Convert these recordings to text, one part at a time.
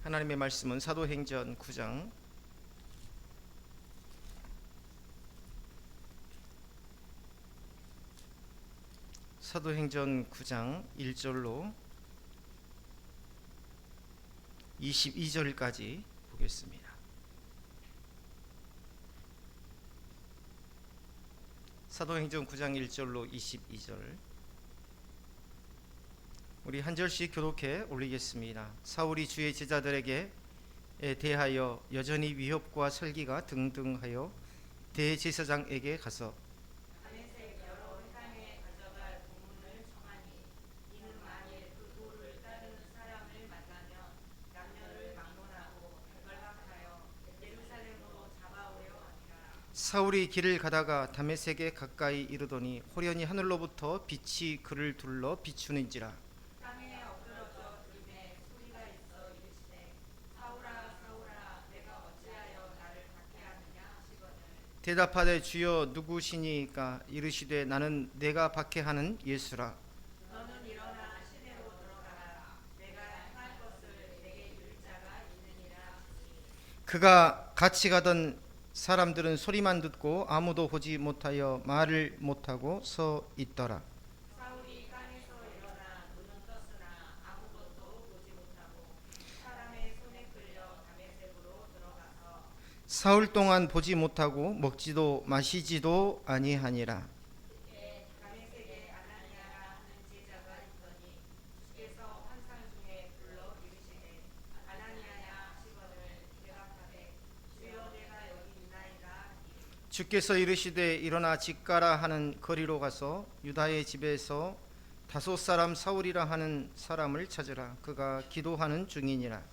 하나님의 말씀은 사도행전 9장 1절로 22절까지 보겠습니다. 사도행전 9장 1절로 22절, 우리 한 절씩 교독해 올리겠습니다. 사울이 주의 제자들에게 대하여 여전히 위협과 설기가 등등하여 대제사장에게 가서 사울이 길을 가다가 다메섹에 가까이 이르더니 호련히 하늘로부터 빛이 그를 둘러 비추는지라. 대답하되 주여 누구시니까? 이르시되 나는 내가 박해하는 예수라. 그가 같이 가던 사람들은 소리만 듣고 아무도 보지 못하여 말을 못하고 서 있더라. 사흘 동안 보지 못하고 먹지도 마시지도 아니하니라. 주께서 이르시되 일어나 집 가라 하는 거리로 가서 유다의 집에서 다소 사람 사울이라 하는 사람을 찾으라. 그가 기도하는 중이니라.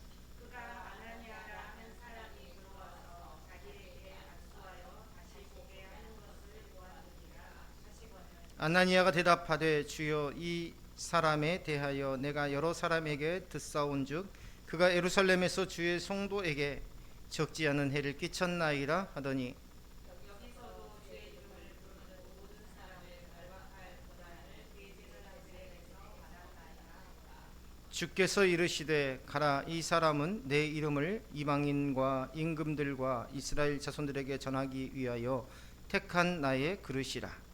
아나니아가 대답하되 주여 이 사람에 대하여 내가 여러 사람에게 듣사온즉 그가 예루살렘에서 주의 성도에게 적지 않은 해를 끼쳤나이다 하더니 주께서 이르시되 가라. 이 사람은 내 이름을 이방인과 임금들과 이스라엘 자손들에게 전하기 위하여 택한 나의 그릇이라.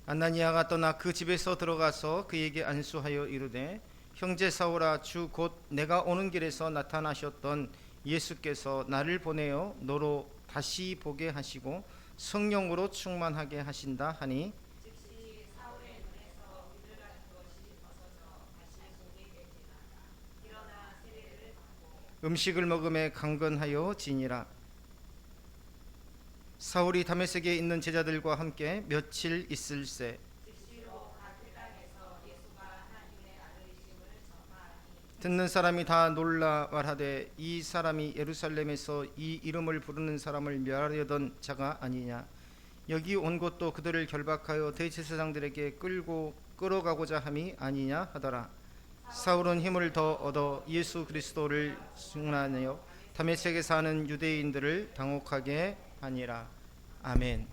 아나니아가 떠나 그 집에서 들어가서 그에게 안수하여 이르되 형제 사울아, 주 곧 내가 오는 길에서 나타나셨던 예수께서 나를 보내어 너로 다시 보게 하시고 성령으로 충만하게 하신다 하니 음식을 먹음에 강건하여 지니라. 사울이 다메섹에 있는 제자들과 함께 며칠 있을새 듣는 사람이 다 놀라 말하되 이 사람이 예루살렘에서 이 이름을 부르는 사람을 멸하려던 자가 아니냐. 여기 온 것도 그들을 결박하여 대제사장들에게 끌어가고자 함이 아니냐 하더라. 사울은 힘을 더 얻어 예수 그리스도를 증언하여 다메섹에 사는 유대인들을 당혹하게 하니라. 아멘.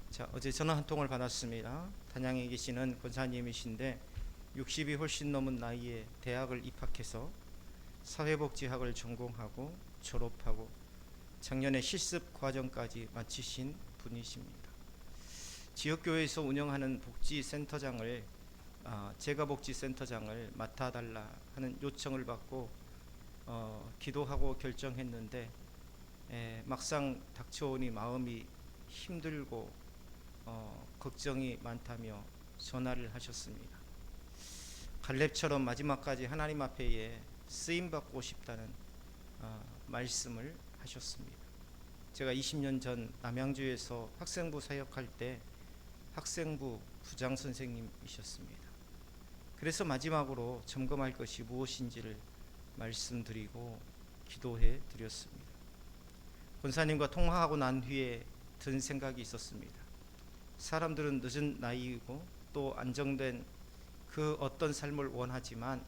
자, 어제 전화 한 통을 받았습니다. 단양에 계시는 권사님이신데 60이 훨씬 넘은 나이에 대학을 입학해서 사회복지학을 전공하고 졸업하고 작년에 실습 과정까지 마치신 분이십니다. 지역교회에서 운영하는 복지센터장을 재가복지센터장을 맡아달라 하는 요청을 받고 기도하고 결정했는데 막상 닥쳐오니 마음이 힘들고 걱정이 많다며 전화를 하셨습니다. 갈렙처럼 마지막까지 하나님 앞에 쓰임받고 싶다는 말씀을 하셨습니다. 제가 20년 전 남양주에서 학생부 사역할 때 학생부 부장 선생님이셨습니다. 그래서 마지막으로 점검할 것이 무엇인지를 말씀드리고 기도해 드렸습니다. 권사님과 통화하고 난 후에 든 생각이 있었습니다. 사람들은 늦은 나이이고 또 안정된 그 어떤 삶을 원하지만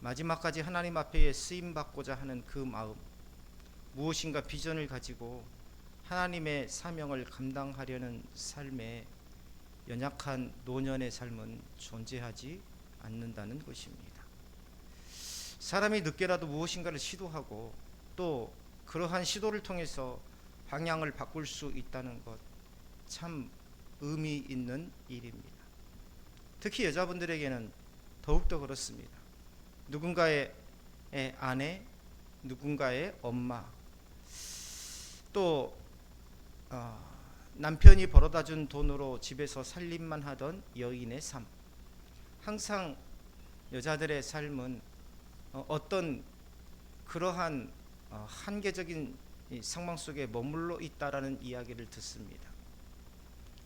마지막까지 하나님 앞에 쓰임받고자 하는 그 마음, 무엇인가 비전을 가지고 하나님의 사명을 감당하려는 삶에 연약한 노년의 삶은 존재하지 않는다는 것입니다. 사람이 늦게라도 무엇인가를 시도하고 또 그러한 시도를 통해서 방향을 바꿀 수 있다는 것, 참 의미 있는 일입니다. 특히 여자분들에게는 더욱더 그렇습니다. 누군가의 아내, 누군가의 엄마, 또 남편이 벌어다준 돈으로 집에서 살림만 하던 여인의 삶, 항상 여자들의 삶은 어떤 그러한 한계적인 상황 속에 머물러 있다라는 이야기를 듣습니다.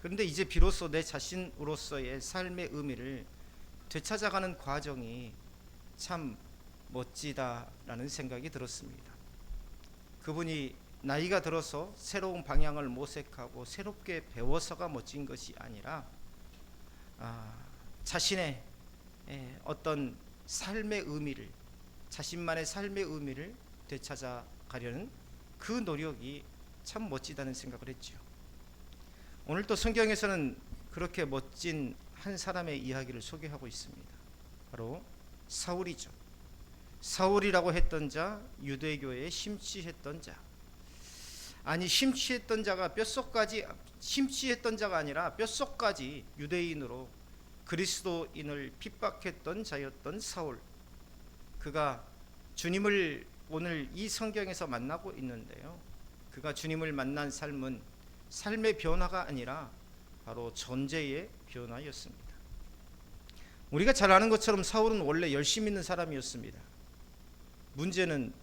그런데 이제 비로소 내 자신으로서의 삶의 의미를 되찾아가는 과정이 참 멋지다라는 생각이 들었습니다. 그분이 나이가 들어서 새로운 방향을 모색하고 새롭게 배워서가 멋진 것이 아니라 자신의 어떤 삶의 의미를, 자신만의 삶의 의미를 되찾아 가려는 그 노력이 참 멋지다는 생각을 했죠. 오늘 또 성경에서는 그렇게 멋진 한 사람의 이야기를 소개하고 있습니다. 바로 사울이죠. 사울이라고 했던 자, 유대교에 심취했던 자. 아니, 심취했던 자가 뼛속까지, 심취했던 자가 아니라 뼛속까지 유대인으로 그리스도인을 핍박했던 자였던 사울. 그가 주님을 오늘 이 성경에서 만나고 있는데요, 그가 주님을 만난 삶은 삶의 변화가 아니라 바로 존재의 변화였습니다. 우리가 잘 아는 것처럼 사울은 원래 열심 있는 사람이었습니다. 문제는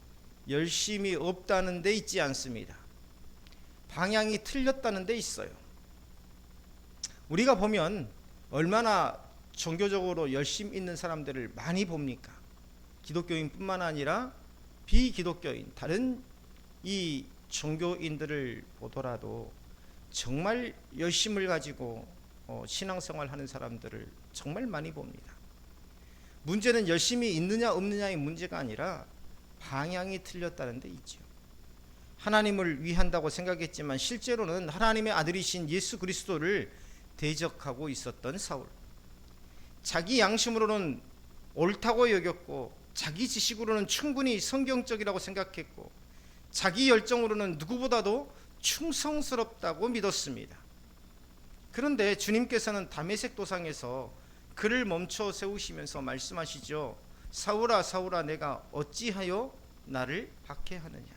열심이 없다는 데 있지 않습니다. 방향이 틀렸다는 데 있어요. 우리가 보면 얼마나 종교적으로 열심 있는 사람들을 많이 봅니까? 기독교인뿐만 아니라 비기독교인, 다른 이 종교인들을 보더라도 정말 열심을 가지고 신앙생활 하는 사람들을 정말 많이 봅니다. 문제는 열심히 있느냐 없느냐의 문제가 아니라 방향이 틀렸다는 데 있죠. 하나님을 위한다고 생각했지만 실제로는 하나님의 아들이신 예수 그리스도를 대적하고 있었던 사울. 자기 양심으로는 옳다고 여겼고, 자기 지식으로는 충분히 성경적이라고 생각했고, 자기 열정으로는 누구보다도 충성스럽다고 믿었습니다. 그런데 주님께서는 다메섹 도상에서 그를 멈춰 세우시면서 말씀하시죠. 사울아 사울아, 내가 어찌하여 나를 박해하느냐.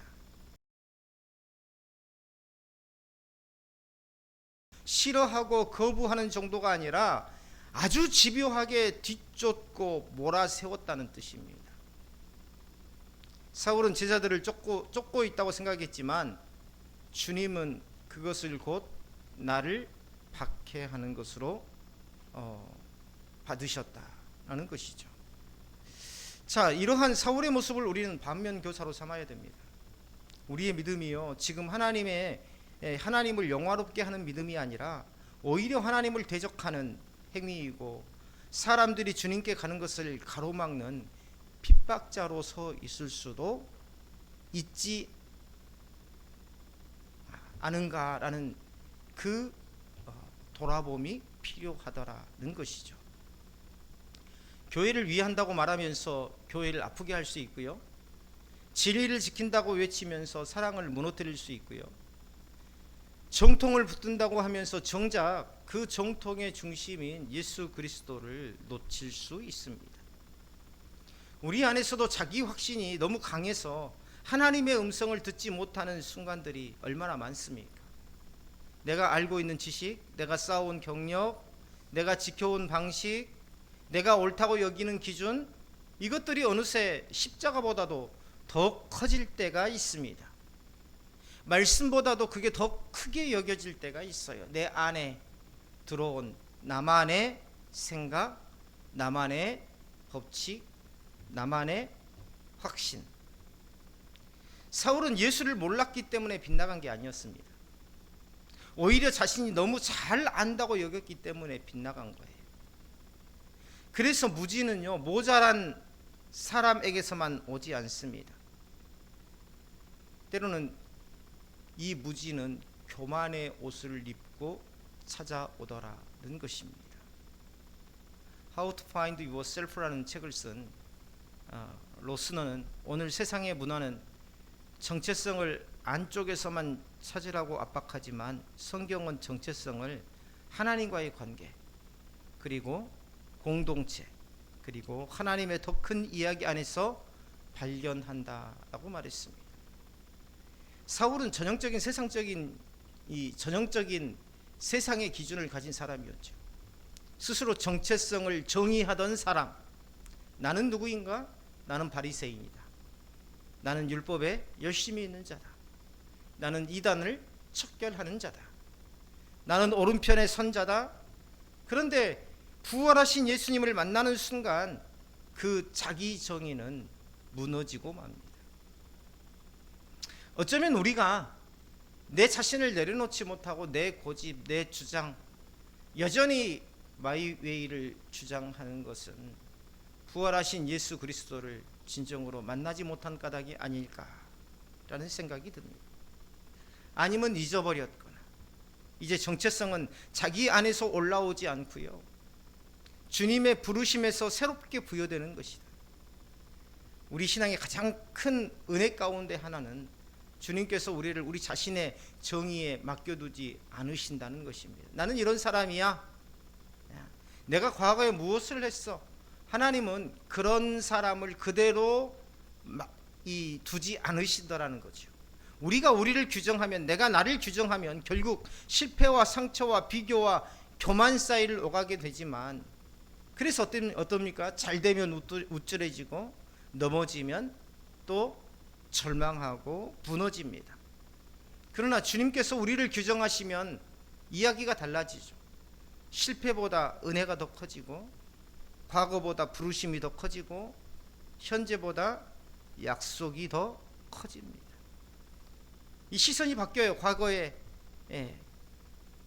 싫어하고 거부하는 정도가 아니라 아주 집요하게 뒤쫓고 몰아세웠다는 뜻입니다. 사울은 제자들을 쫓고 있다고 생각했지만 주님은 그것을 곧 나를 박해하는 것으로 받으셨다라는 것이죠. 자, 이러한 사울의 모습을 우리는 반면 교사로 삼아야 됩니다. 우리의 믿음이요, 지금 하나님을 영화롭게 하는 믿음이 아니라 오히려 하나님을 대적하는 행위이고, 사람들이 주님께 가는 것을 가로막는 핍박자로 서 있을 수도 있지 않은가라는 그 돌아봄이 필요하더라는 것이죠. 교회를 위한다고 말하면서 교회를 아프게 할 수 있고요, 진리를 지킨다고 외치면서 사랑을 무너뜨릴 수 있고요, 정통을 붙든다고 하면서 정작 그 정통의 중심인 예수 그리스도를 놓칠 수 있습니다. 우리 안에서도 자기 확신이 너무 강해서 하나님의 음성을 듣지 못하는 순간들이 얼마나 많습니까? 내가 알고 있는 지식, 내가 쌓아온 경력, 내가 지켜온 방식, 내가 옳다고 여기는 기준, 이것들이 어느새 십자가보다도 더 커질 때가 있습니다. 말씀보다도 그게 더 크게 여겨질 때가 있어요. 내 안에 들어온 나만의 생각, 나만의 법칙, 나만의 확신. 사울은 예수를 몰랐기 때문에 빗나간 게 아니었습니다. 오히려 자신이 너무 잘 안다고 여겼기 때문에 빗나간 거예요. 그래서 무지는요, 모자란 사람에게서만 오지 않습니다. 때로는 이 무지는 교만의 옷을 입고 찾아오더라는 것입니다. How to Find Yourself라는 책을 쓴 로스너는 오늘 세상의 문화는 정체성을 안쪽에서만 찾으라고 압박하지만 성경은 정체성을 하나님과의 관계, 그리고 공동체, 그리고 하나님의 더 큰 이야기 안에서 발견한다라고 말했습니다. 사울은 전형적인 세상의 기준을 가진 사람이었죠. 스스로 정체성을 정의하던 사람. 나는 누구인가? 나는 바리새인이다. 나는 율법에 열심히 있는 자다. 나는 이단을 척결하는 자다. 나는 오른편에 선 자다. 그런데 부활하신 예수님을 만나는 순간 그 자기 정의는 무너지고 맙니다. 어쩌면 우리가 내 자신을 내려놓지 못하고 내 고집, 내 주장, 여전히 마이웨이를 주장하는 것은 부활하신 예수 그리스도를 진정으로 만나지 못한 까닭이 아닐까라는 생각이 듭니다. 아니면 잊어버렸거나 이제 정체성은 자기 안에서 올라오지 않고요, 주님의 부르심에서 새롭게 부여되는 것이다. 우리 신앙의 가장 큰 은혜 가운데 하나는 주님께서 우리를 우리 자신의 정의에 맡겨두지 않으신다는 것입니다. 나는 이런 사람이야. 내가 과거에 무엇을 했어? 하나님은 그런 사람을 그대로 두지 않으시더라는 거죠. 우리가 우리를 규정하면, 내가 나를 규정하면 결국 실패와 상처와 비교와 교만 사이를 오가게 되지만, 그래서 어떻습니까? 잘 되면 우쭐해지고 넘어지면 또 절망하고 무너집니다. 그러나 주님께서 우리를 규정하시면 이야기가 달라지죠. 실패보다 은혜가 더 커지고, 과거보다 부르심이 더 커지고, 현재보다 약속이 더 커집니다. 이 시선이 바뀌어요. 과거에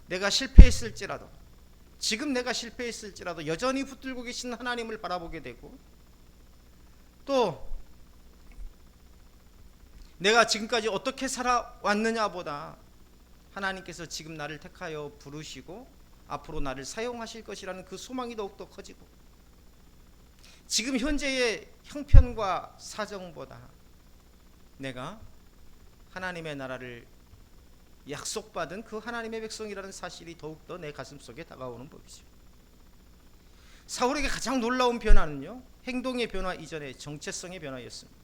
내가 실패했을지라도, 지금 내가 실패했을지라도 여전히 붙들고 계신 하나님을 바라보게 되고, 또 내가 지금까지 어떻게 살아왔느냐보다 하나님께서 지금 나를 택하여 부르시고 앞으로 나를 사용하실 것이라는 그 소망이 더욱더 커지고, 지금 현재의 형편과 사정보다 내가 하나님의 나라를 약속받은 그 하나님의 백성이라는 사실이 더욱더 내 가슴속에 다가오는 법이죠. 사울에게 가장 놀라운 변화는요, 행동의 변화 이전에 정체성의 변화였습니다.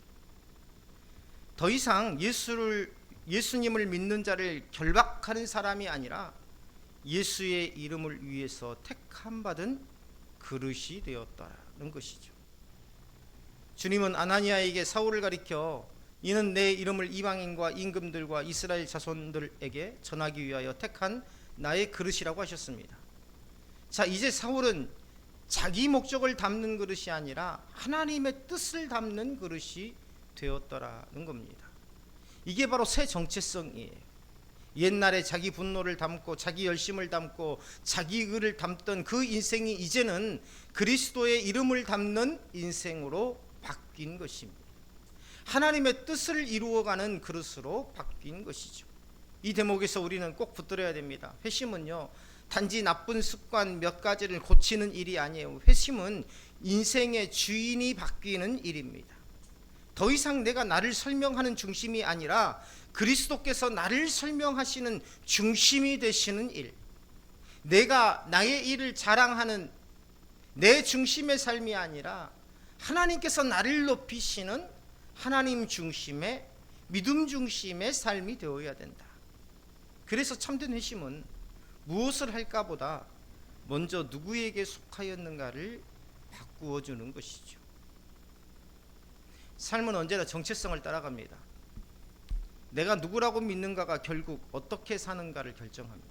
더 이상 예수님을 믿는 자를 결박하는 사람이 아니라 예수의 이름을 위해서 택함받은 그릇이 되었다는 것이죠. 주님은 아나니아에게 사울을 가리켜 이는 내 이름을 이방인과 임금들과 이스라엘 자손들에게 전하기 위하여 택한 나의 그릇이라고 하셨습니다. 자, 이제 사울은 자기 목적을 담는 그릇이 아니라 하나님의 뜻을 담는 그릇이 되었더라는 겁니다. 이게 바로 새 정체성이에요. 옛날에 자기 분노를 담고 자기 열심을 담고 자기 의를 담던 그 인생이 이제는 그리스도의 이름을 담는 인생으로 바뀐 것입니다. 하나님의 뜻을 이루어가는 그릇으로 바뀐 것이죠. 이 대목에서 우리는 꼭 붙들어야 됩니다. 회심은요, 단지 나쁜 습관 몇 가지를 고치는 일이 아니에요. 회심은 인생의 주인이 바뀌는 일입니다. 더 이상 내가 나를 설명하는 중심이 아니라 그리스도께서 나를 설명하시는 중심이 되시는 일, 내가 나의 일을 자랑하는 내 중심의 삶이 아니라 하나님께서 나를 높이시는 하나님 중심의, 믿음 중심의 삶이 되어야 된다. 그래서 참된 회심은 무엇을 할까보다 먼저 누구에게 속하였는가를 바꾸어 주는 것이죠. 삶은 언제나 정체성을 따라갑니다. 내가 누구라고 믿는가가 결국 어떻게 사는가를 결정합니다.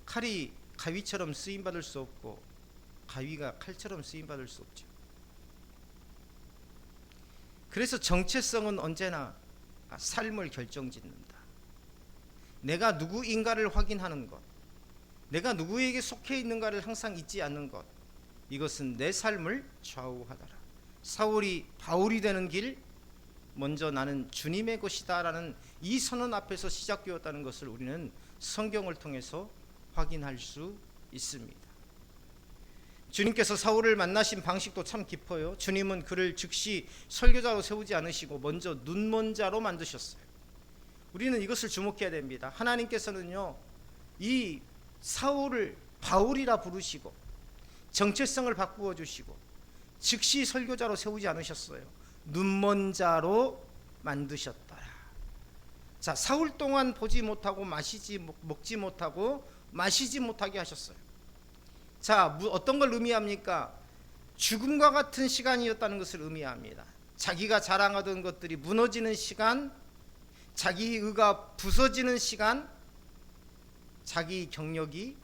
칼이 가위처럼 쓰임받을 수 없고 가위가 칼처럼 쓰임받을 수 없죠. 그래서 정체성은 언제나 삶을 결정짓는다. 내가 누구인가를 확인하는 것, 내가 누구에게 속해 있는가를 항상 잊지 않는 것, 이것은 내 삶을 좌우하더라. 사울이 바울이 되는 길, 먼저 나는 주님의 것이다 라는 이 선언 앞에서 시작되었다는 것을 우리는 성경을 통해서 확인할 수 있습니다. 주님께서 사울을 만나신 방식도 참 깊어요. 주님은 그를 즉시 설교자로 세우지 않으시고 먼저 눈먼 자로 만드셨어요. 우리는 이것을 주목해야 됩니다. 하나님께서는요, 이 사울을 바울이라 부르시고 정체성을 바꾸어 주시고 즉시 설교자로 세우지 않으셨어요. 눈먼 자로 만드셨더라. 자, 사울 동안 보지 못하고 먹지 못하고 마시지 못하게 하셨어요. 자, 어떤 걸 의미합니까? 죽음과 같은 시간이었다는 것을 의미합니다. 자기가 자랑하던 것들이 무너지는 시간, 자기 의가 부서지는 시간, 자기 경력이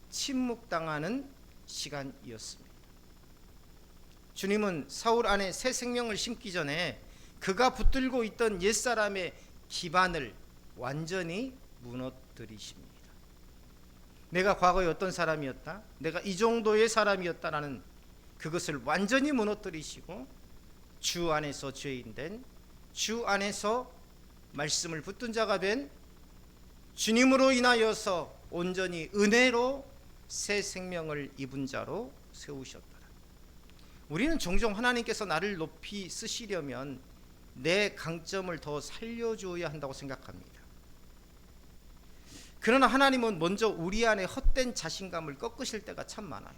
침묵당하는 시간이었습니다. 주님은 사울 안에 새 생명을 심기 전에 그가 붙들고 있던 옛사람의 기반을 완전히 무너뜨리십니다. 내가 과거에 어떤 사람이었다, 내가 이 정도의 사람이었다라는 그것을 완전히 무너뜨리시고 주 안에서 죄인된, 주 안에서 말씀을 붙든 자가 된, 주님으로 인하여서 온전히 은혜로 새 생명을 입은 자로 세우셨더라. 우리는 종종 하나님께서 나를 높이 쓰시려면 내 강점을 더 살려줘야 한다고 생각합니다. 그러나 하나님은 먼저 우리 안에 헛된 자신감을 꺾으실 때가 참 많아요.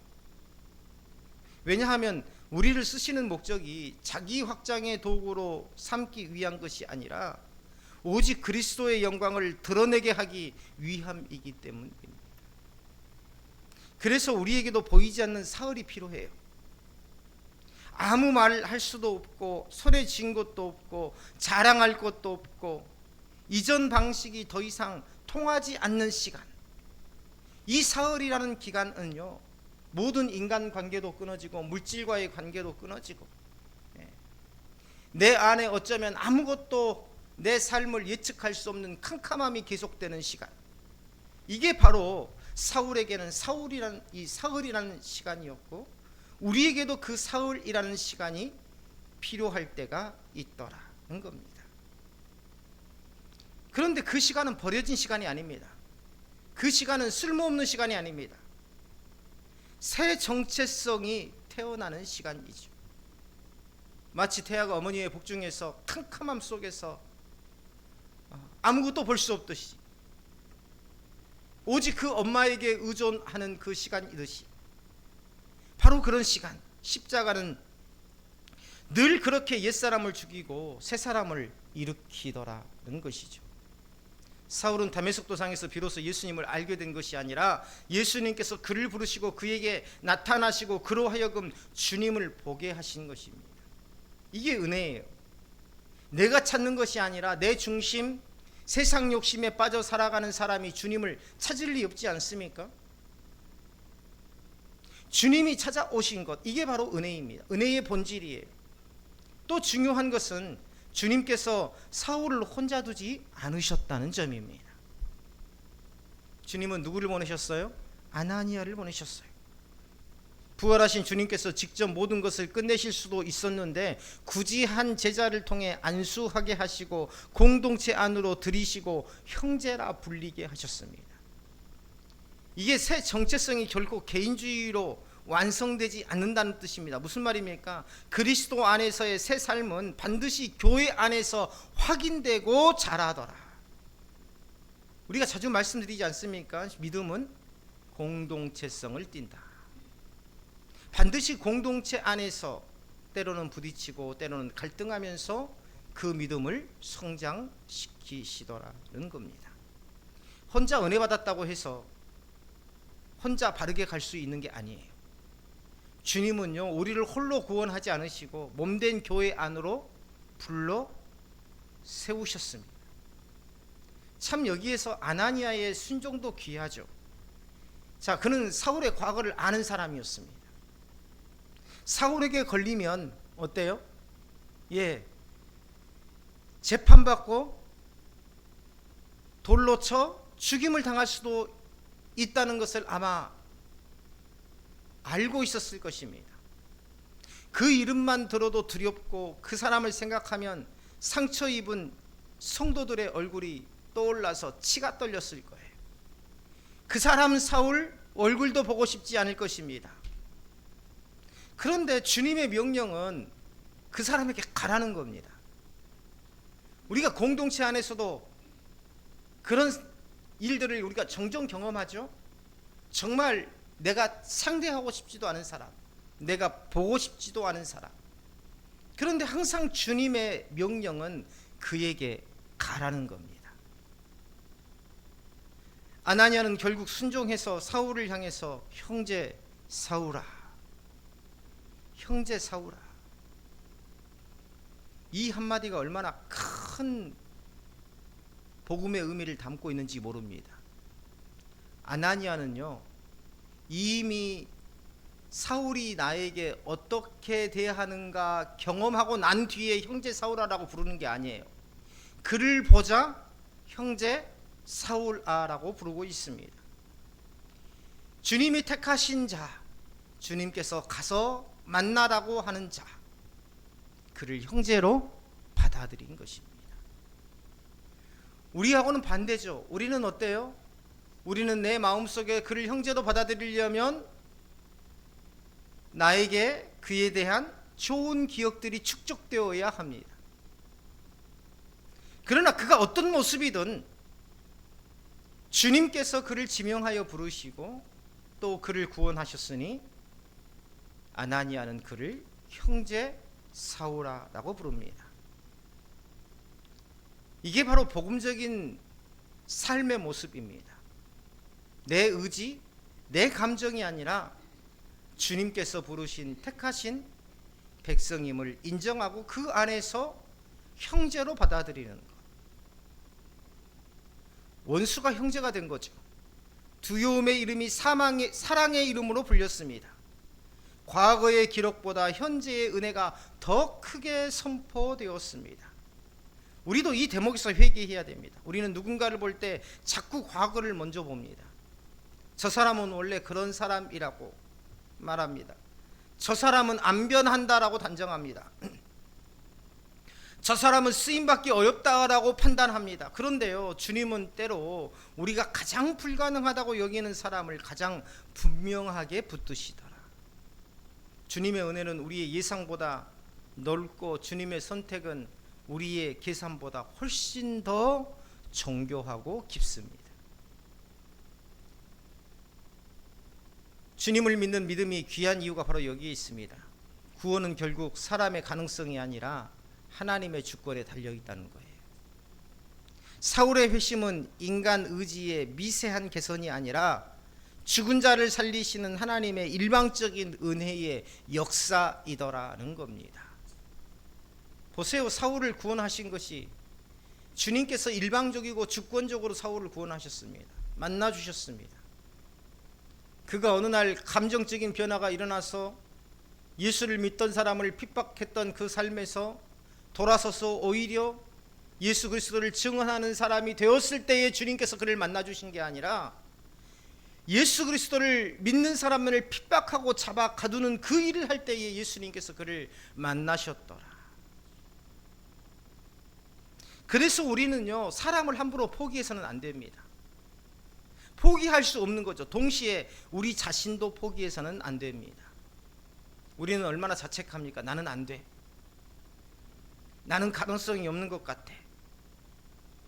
왜냐하면 우리를 쓰시는 목적이 자기 확장의 도구로 삼기 위한 것이 아니라 오직 그리스도의 영광을 드러내게 하기 위함이기 때문입니다. 그래서 우리에게도 보이지 않는 사흘이 필요해요. 아무 말 할 수도 없고 손에 쥔 것도 없고 자랑할 것도 없고 이전 방식이 더 이상 통하지 않는 시간, 이 사흘이라는 기간은요, 모든 인간 관계도 끊어지고 물질과의 관계도 끊어지고 내 안에 어쩌면 아무것도 내 삶을 예측할 수 없는 캄캄함이 계속되는 시간, 이게 바로 사울에게는 이 사흘이라는 시간이었고 우리에게도 그 사흘이라는 시간이 필요할 때가 있더라는 겁니다. 그런데 그 시간은 버려진 시간이 아닙니다. 그 시간은 쓸모없는 시간이 아닙니다. 새 정체성이 태어나는 시간이죠. 마치 태아가 어머니의 복중에서 캄캄함 속에서 아무것도 볼 수 없듯이 오직 그 엄마에게 의존하는 그 시간이듯이 바로 그런 시간, 십자가는 늘 그렇게 옛사람을 죽이고 새사람을 일으키더라는 것이죠. 사울은 다메섹 도상에서 비로소 예수님을 알게 된 것이 아니라 예수님께서 그를 부르시고 그에게 나타나시고 그로 하여금 주님을 보게 하신 것입니다. 이게 은혜예요. 내가 찾는 것이 아니라 내 중심, 세상 욕심에 빠져 살아가는 사람이 주님을 찾을 리 없지 않습니까? 주님이 찾아오신 것, 이게 바로 은혜입니다. 은혜의 본질이에요. 또 중요한 것은 주님께서 사울을 혼자 두지 않으셨다는 점입니다. 주님은 누구를 보내셨어요? 아나니아를 보내셨어요. 부활하신 주님께서 직접 모든 것을 끝내실 수도 있었는데 굳이 한 제자를 통해 안수하게 하시고 공동체 안으로 들이시고 형제라 불리게 하셨습니다. 이게 새 정체성이 결코 개인주의로 완성되지 않는다는 뜻입니다. 무슨 말입니까? 그리스도 안에서의 새 삶은 반드시 교회 안에서 확인되고 자라더라. 우리가 자주 말씀드리지 않습니까? 믿음은 공동체성을 띈다. 반드시 공동체 안에서 때로는 부딪히고 때로는 갈등하면서 그 믿음을 성장시키시더라는 겁니다. 혼자 은혜 받았다고 해서 혼자 바르게 갈 수 있는 게 아니에요. 주님은요, 우리를 홀로 구원하지 않으시고 몸된 교회 안으로 불러 세우셨습니다. 참 여기에서 아나니아의 순종도 귀하죠. 자, 그는 사울의 과거를 아는 사람이었습니다. 사울에게 걸리면 어때요? 재판받고 돌로 쳐 죽임을 당할 수도 있다는 것을 아마 알고 있었을 것입니다. 그 이름만 들어도 두렵고 그 사람을 생각하면 상처 입은 성도들의 얼굴이 떠올라서 치가 떨렸을 거예요. 그 사람 사울 얼굴도 보고 싶지 않을 것입니다. 그런데 주님의 명령은 그 사람에게 가라는 겁니다. 우리가 공동체 안에서도 그런 일들을 우리가 종종 경험하죠. 정말 내가 상대하고 싶지도 않은 사람, 내가 보고 싶지도 않은 사람. 그런데 항상 주님의 명령은 그에게 가라는 겁니다. 아나니아는 결국 순종해서 사울을 향해서 형제 사울아, 형제 사울아. 이 한마디가 얼마나 큰 복음의 의미를 담고 있는지 모릅니다. 아나니아는요, 이미 사울이 나에게 어떻게 대하는가 경험하고 난 뒤에 형제 사울아라고 부르는 게 아니에요. 그를 보자 형제 사울아라고 부르고 있습니다. 주님이 택하신 자, 주님께서 가서 만나라고 하는 자, 그를 형제로 받아들인 것입니다. 우리하고는 반대죠. 우리는 어때요? 우리는 내 마음속에 그를 형제로 받아들이려면 나에게 그에 대한 좋은 기억들이 축적되어야 합니다. 그러나 그가 어떤 모습이든 주님께서 그를 지명하여 부르시고 또 그를 구원하셨으니 아나니아는 그를 형제 사울아라고 부릅니다. 이게 바로 복음적인 삶의 모습입니다. 내 의지, 내 감정이 아니라 주님께서 부르신 택하신 백성임을 인정하고 그 안에서 형제로 받아들이는 것. 원수가 형제가 된 거죠. 두려움의 이름이 사랑의 이름으로 불렸습니다. 과거의 기록보다 현재의 은혜가 더 크게 선포되었습니다. 우리도 이 대목에서 회개해야 됩니다. 우리는 누군가를 볼 때 자꾸 과거를 먼저 봅니다. 저 사람은 원래 그런 사람이라고 말합니다. 저 사람은 안 변한다라고 단정합니다. 저 사람은 쓰임받기 어렵다라고 판단합니다. 그런데요, 주님은 때로 우리가 가장 불가능하다고 여기는 사람을 가장 분명하게 붙드시더라. 주님의 은혜는 우리의 예상보다 넓고 주님의 선택은 우리의 계산보다 훨씬 더 정교하고 깊습니다. 주님을 믿는 믿음이 귀한 이유가 바로 여기에 있습니다. 구원은 결국 사람의 가능성이 아니라 하나님의 주권에 달려있다는 거예요. 사울의 회심은 인간 의지의 미세한 개선이 아니라 죽은 자를 살리시는 하나님의 일방적인 은혜의 역사이더라는 겁니다. 보세요. 사울을 구원하신 것이 주님께서 일방적이고 주권적으로 사울을 구원하셨습니다. 만나주셨습니다. 그가 어느 날 감정적인 변화가 일어나서 예수를 믿던 사람을 핍박했던 그 삶에서 돌아서서 오히려 예수 그리스도를 증언하는 사람이 되었을 때에 주님께서 그를 만나주신 게 아니라 예수 그리스도를 믿는 사람을 핍박하고 잡아 가두는 그 일을 할 때에 예수님께서 그를 만나셨더라. 그래서 우리는요, 사람을 함부로 포기해서는 안 됩니다. 포기할 수 없는 거죠. 동시에 우리 자신도 포기해서는 안 됩니다. 우리는 얼마나 자책합니까? 나는 안 돼. 나는 가능성이 없는 것 같아.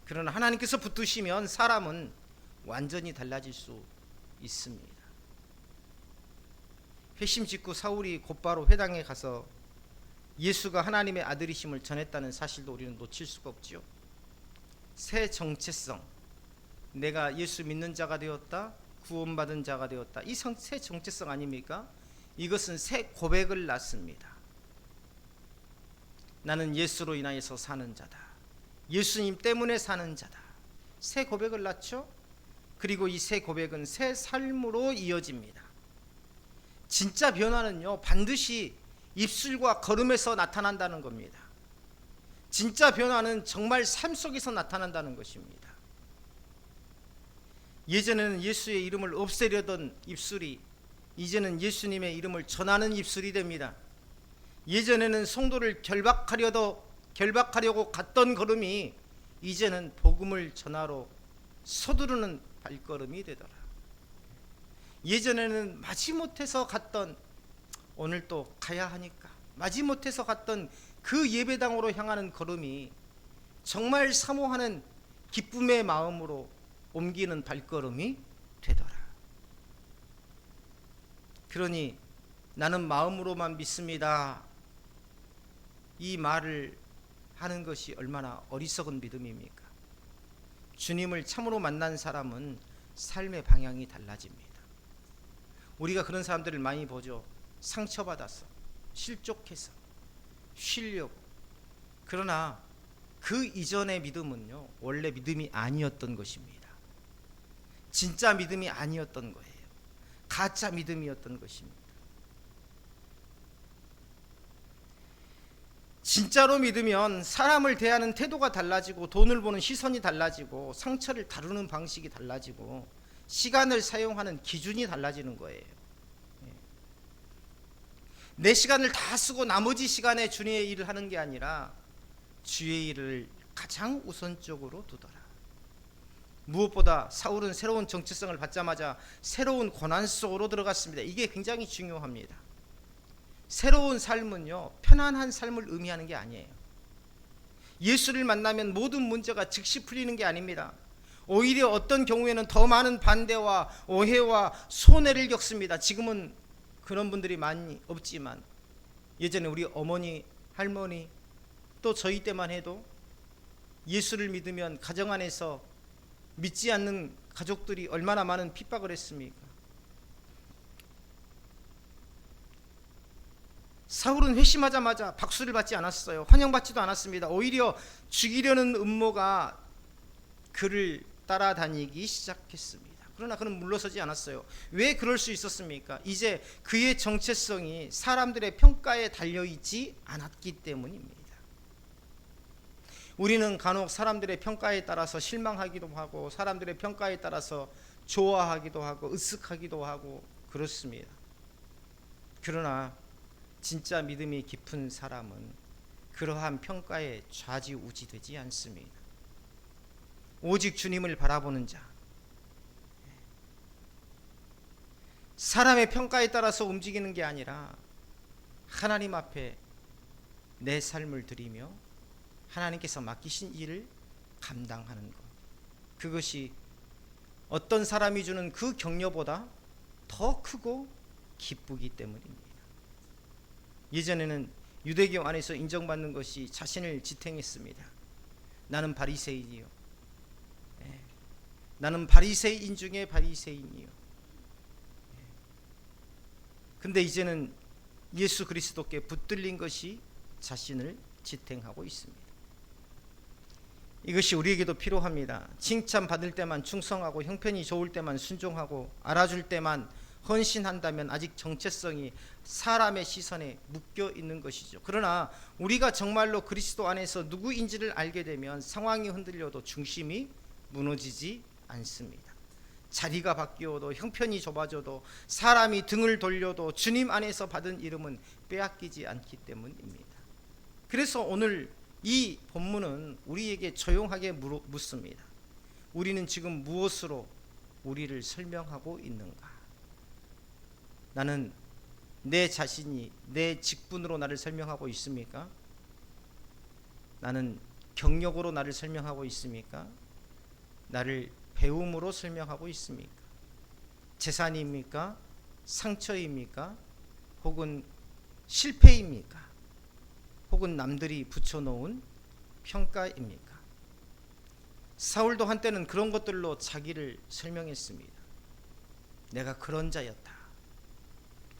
그러나 하나님께서 붙드시면 사람은 완전히 달라질 수 있습니다. 회심 직후 사울이 곧바로 회당에 가서 예수가 하나님의 아들이심을 전했다는 사실도 우리는 놓칠 수가 없지요. 새 정체성, 내가 예수 믿는 자가 되었다, 구원받은 자가 되었다, 이 새 정체성 아닙니까? 이것은 새 고백을 낳습니다. 나는 예수로 인하여서 사는 자다, 예수님 때문에 사는 자다. 새 고백을 낳죠. 그리고 이 새 고백은 새 삶으로 이어집니다. 진짜 변화는요, 반드시 입술과 걸음에서 나타난다는 겁니다. 진짜 변화는 정말 삶 속에서 나타난다는 것입니다. 예전에는 예수의 이름을 없애려던 입술이 이제는 예수님의 이름을 전하는 입술이 됩니다. 예전에는 성도를 결박하려고 갔던 걸음이 이제는 복음을 전하러 서두르는 발걸음이 되더라. 예전에는 마지못해서 갔던, 오늘 또 가야 하니까 마지못해서 갔던 그 예배당으로 향하는 걸음이 정말 사모하는 기쁨의 마음으로 옮기는 발걸음이 되더라. 그러니 나는 마음으로만 믿습니다, 이 말을 하는 것이 얼마나 어리석은 믿음입니까? 주님을 참으로 만난 사람은 삶의 방향이 달라집니다. 우리가 그런 사람들을 많이 보죠. 상처받아서, 실족해서, 쉬려고. 그러나 그 이전의 믿음은요, 원래 믿음이 아니었던 것입니다. 진짜 믿음이 아니었던 거예요. 가짜 믿음이었던 것입니다. 진짜로 믿으면 사람을 대하는 태도가 달라지고, 돈을 보는 시선이 달라지고, 상처를 다루는 방식이 달라지고, 시간을 사용하는 기준이 달라지는 거예요. 내 시간을 다 쓰고 나머지 시간에 주님의 일을 하는 게 아니라 주의 일을 가장 우선적으로 두더라. 무엇보다 사울은 새로운 정체성을 받자마자 새로운 고난 속으로 들어갔습니다. 이게 굉장히 중요합니다. 새로운 삶은요, 편안한 삶을 의미하는 게 아니에요. 예수를 만나면 모든 문제가 즉시 풀리는 게 아닙니다. 오히려 어떤 경우에는 더 많은 반대와 오해와 손해를 겪습니다. 지금은 그런 분들이 많이 없지만, 예전에 우리 어머니, 할머니, 또 저희 때만 해도 예수를 믿으면 가정 안에서 믿지 않는 가족들이 얼마나 많은 핍박을 했습니까? 사울은 회심하자마자 박수를 받지 않았어요. 환영받지도 않았습니다. 오히려 죽이려는 음모가 그를 따라다니기 시작했습니다. 그러나 그는 물러서지 않았어요. 왜 그럴 수 있었습니까? 이제 그의 정체성이 사람들의 평가에 달려있지 않았기 때문입니다. 우리는 간혹 사람들의 평가에 따라서 실망하기도 하고, 사람들의 평가에 따라서 좋아하기도 하고, 으쓱하기도 하고 그렇습니다. 그러나 진짜 믿음이 깊은 사람은 그러한 평가에 좌지우지되지 않습니다. 오직 주님을 바라보는 자, 사람의 평가에 따라서 움직이는 게 아니라 하나님 앞에 내 삶을 드리며 하나님께서 맡기신 일을 감당하는 것, 그것이 어떤 사람이 주는 그 격려보다 더 크고 기쁘기 때문입니다. 예전에는 유대교 안에서 인정받는 것이 자신을 지탱했습니다. 나는 바리새인이요, 나는 바리새인 중에 바리새인이요. 근데 이제는 예수 그리스도께 붙들린 것이 자신을 지탱하고 있습니다. 이것이 우리에게도 필요합니다. 칭찬받을 때만 충성하고, 형편이 좋을 때만 순종하고, 알아줄 때만 헌신한다면 아직 정체성이 사람의 시선에 묶여 있는 것이죠. 그러나 우리가 정말로 그리스도 안에서 누구인지를 알게 되면 상황이 흔들려도 중심이 무너지지 않습니다. 자리가 바뀌어도, 형편이 좁아져도, 사람이 등을 돌려도 주님 안에서 받은 이름은 빼앗기지 않기 때문입니다. 그래서 오늘 이 본문은 우리에게 조용하게 묻습니다. 우리는 지금 무엇으로 우리를 설명하고 있는가? 나는 내 자신이 내 직분으로 나를 설명하고 있습니까? 나는 경력으로 나를 설명하고 있습니까? 나를 배움으로 설명하고 있습니까? 재산입니까? 상처입니까? 혹은 실패입니까? 혹은 남들이 붙여놓은 평가입니까? 사울도 한때는 그런 것들로 자기를 설명했습니다. 내가 그런 자였다.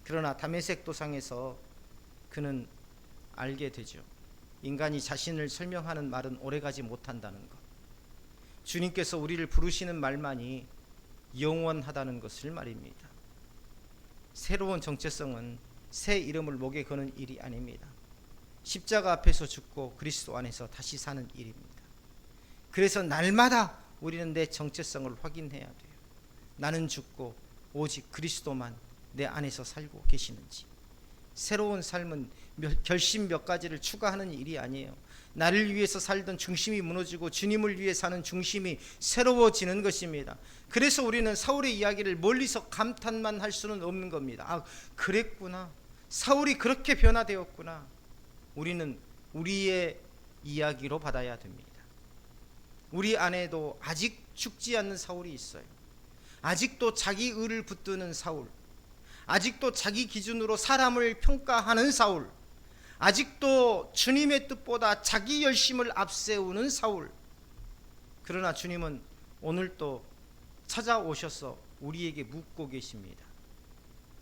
그러나 다메섹 도상에서 그는 알게 되죠. 인간이 자신을 설명하는 말은 오래가지 못한다는 것. 주님께서 우리를 부르시는 말만이 영원하다는 것을 말입니다. 새로운 정체성은 새 이름을 목에 거는 일이 아닙니다. 십자가 앞에서 죽고 그리스도 안에서 다시 사는 일입니다. 그래서 날마다 우리는 내 정체성을 확인해야 돼요. 나는 죽고 오직 그리스도만 내 안에서 살고 계시는지. 새로운 삶은 결심 몇 가지를 추가하는 일이 아니에요. 나를 위해서 살던 중심이 무너지고 주님을 위해 사는 중심이 새로워지는 것입니다. 그래서 우리는 사울의 이야기를 멀리서 감탄만 할 수는 없는 겁니다. 아, 그랬구나. 사울이 그렇게 변화되었구나. 우리는 우리의 이야기로 받아야 됩니다. 우리 안에도 아직 죽지 않는 사울이 있어요. 아직도 자기 의를 붙드는 사울, 아직도 자기 기준으로 사람을 평가하는 사울, 아직도 주님의 뜻보다 자기 열심을 앞세우는 사울. 그러나 주님은 오늘 또 찾아오셔서 우리에게 묻고 계십니다.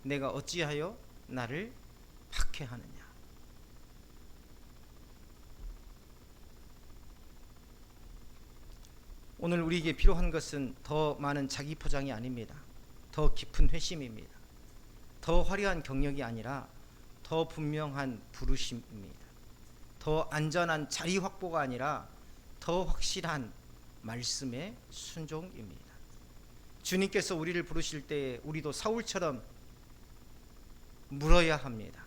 내가 어찌하여 나를 박해하느냐. 오늘 우리에게 필요한 것은 더 많은 자기 포장이 아닙니다. 더 깊은 회심입니다. 더 화려한 경력이 아니라 더 분명한 부르심입니다. 더 안전한 자리 확보가 아니라 더 확실한 말씀의 순종입니다. 주님께서 우리를 부르실 때에 우리도 사울처럼 물어야 합니다.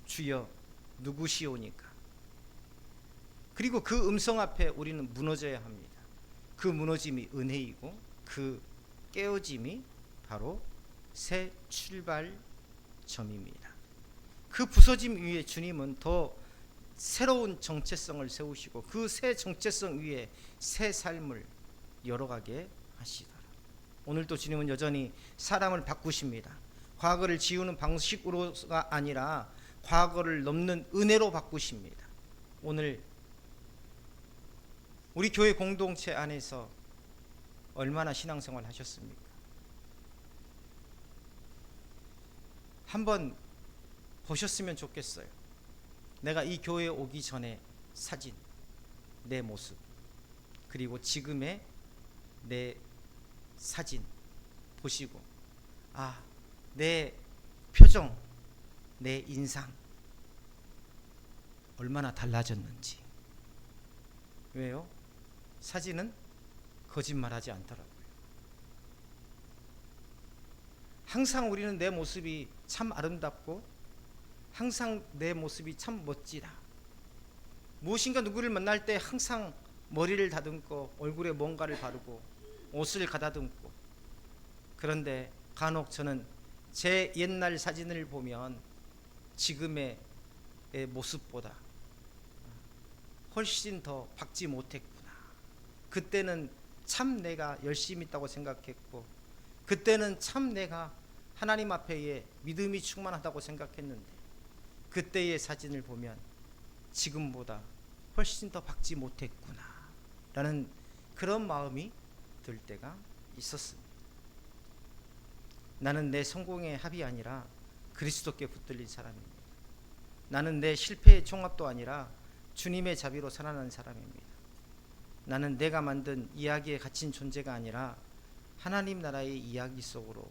주여 누구시오니까. 그리고 그 음성 앞에 우리는 무너져야 합니다. 그 무너짐이 은혜이고 그 깨어짐이 바로 새 출발점입니다. 그 부서짐 위에 주님은 더 새로운 정체성을 세우시고 그 새 정체성 위에 새 삶을 열어가게 하시더라. 오늘도 주님은 여전히 사람을 바꾸십니다. 과거를 지우는 방식으로가 아니라 과거를 넘는 은혜로 바꾸십니다. 오늘 우리 교회 공동체 안에서 얼마나 신앙생활 하셨습니까? 한번 보셨으면 좋겠어요. 내가 이 교회에 오기 전에 사진, 내 모습, 그리고 지금의 내 사진 보시고, 아, 내 표정, 내 인상 얼마나 달라졌는지. 왜요? 사진은 거짓말하지 않더라고요. 항상 우리는 내 모습이 참 아름답고 항상 내 모습이 참 멋지다. 무엇인가 누구를 만날 때 항상 머리를 다듬고 얼굴에 뭔가를 바르고 옷을 가다듬고. 그런데 간혹 저는 제 옛날 사진을 보면 지금의 모습보다 훨씬 더 박지 못했구나. 그때는 참 내가 열심히 있다고 생각했고, 그때는 참 내가 하나님 앞에 믿음이 충만하다고 생각했는데, 그때의 사진을 보면 지금보다 훨씬 더 박지 못했구나 라는 그런 마음이 들 때가 있었습니다. 나는 내 성공의 합이 아니라 그리스도께 붙들린 사람입니다. 나는 내 실패의 총합도 아니라 주님의 자비로 살아난 사람입니다. 나는 내가 만든 이야기에 갇힌 존재가 아니라 하나님 나라의 이야기 속으로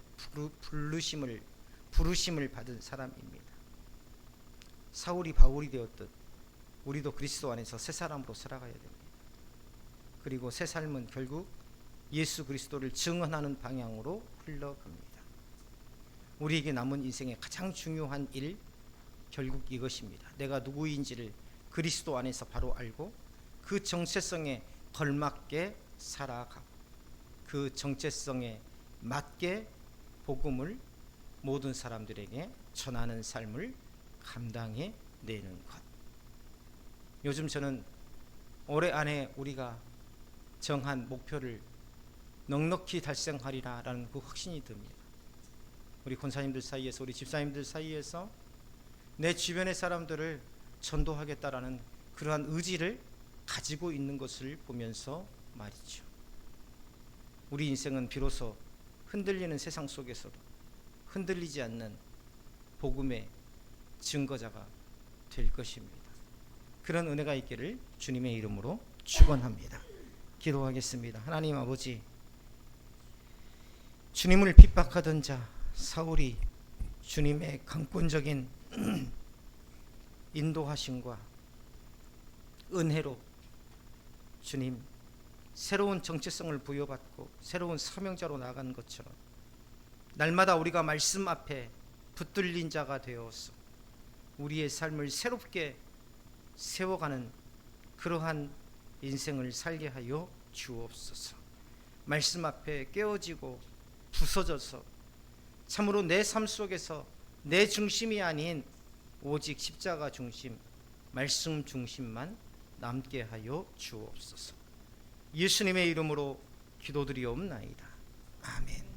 부르심을 받은 사람입니다. 사울이 바울이 되었듯 우리도 그리스도 안에서 새 사람으로 살아가야 됩니다. 그리고 새 삶은 결국 예수 그리스도를 증언하는 방향으로 흘러갑니다. 우리에게 남은 인생의 가장 중요한 일, 결국 이것입니다. 내가 누구인지를 그리스도 안에서 바로 알고 그 정체성에 걸맞게 살아가고 그 정체성에 맞게 복음을 모든 사람들에게 전하는 삶을 감당해 내는 것. 요즘 저는 올해 안에 우리가 정한 목표를 넉넉히 달성하리라라는 그 확신이 듭니다. 우리 권사님들 사이에서, 우리 집사님들 사이에서 내 주변의 사람들을 전도하겠다라는 그러한 의지를 가지고 있는 것을 보면서 말이죠. 우리 인생은 비로소 흔들리는 세상 속에서도 흔들리지 않는 복음의 증거자가 될 것입니다. 그런 은혜가 있기를 주님의 이름으로 축원합니다. 기도하겠습니다. 하나님 아버지, 주님을 핍박하던 자 사울이 주님의 강권적인 인도하심과 은혜로 주님 새로운 정체성을 부여받고 새로운 사명자로 나아가는 것처럼 날마다 우리가 말씀 앞에 붙들린 자가 되어서 우리의 삶을 새롭게 세워가는 그러한 인생을 살게 하여 주옵소서. 말씀 앞에 깨어지고 부서져서 참으로 내 삶 속에서 내 중심이 아닌 오직 십자가 중심, 말씀 중심만 남게 하여 주옵소서. 예수님의 이름으로 기도드리옵나이다. 아멘.